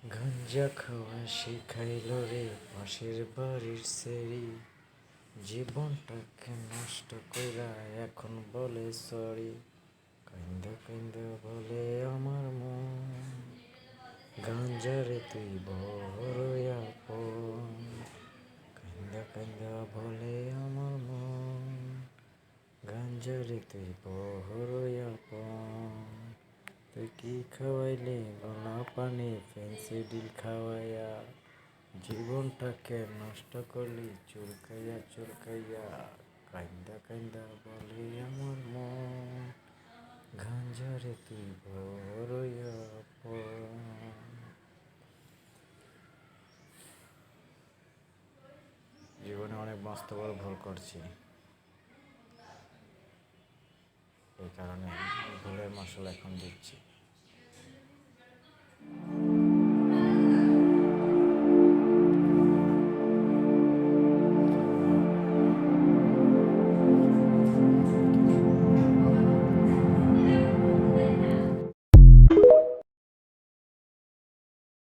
গাঞ্জা খাওয়া শিখাইল রে পাশের বাড়ির সেরি, জীবনটাকে নষ্ট কইরা এখন বলে সরি। কাইন্দা কাইন্দা বলে আমার মন, গাঞ্জারে তুই বড়ই আপন। কাইন্দা কাইন্দা বলে আমার মন, গাঞ্জারে তুই বড়ই আপন। তুই কি খাওয়াইলি গলা পানি ফেন্সিডিল খাওয়াইয়া, জীবনটাকে নষ্ট করলি চুলকাইয়া চুলকাইয়া। কাইন্দা কাইন্দা বলে আমার মন, গাঞ্জারে তুই বড়ই আপন। জীবনে অনেক মস্ত বড় ভুল করছি, এই কারণে ভুলের মাসুল এখন দিচ্ছি।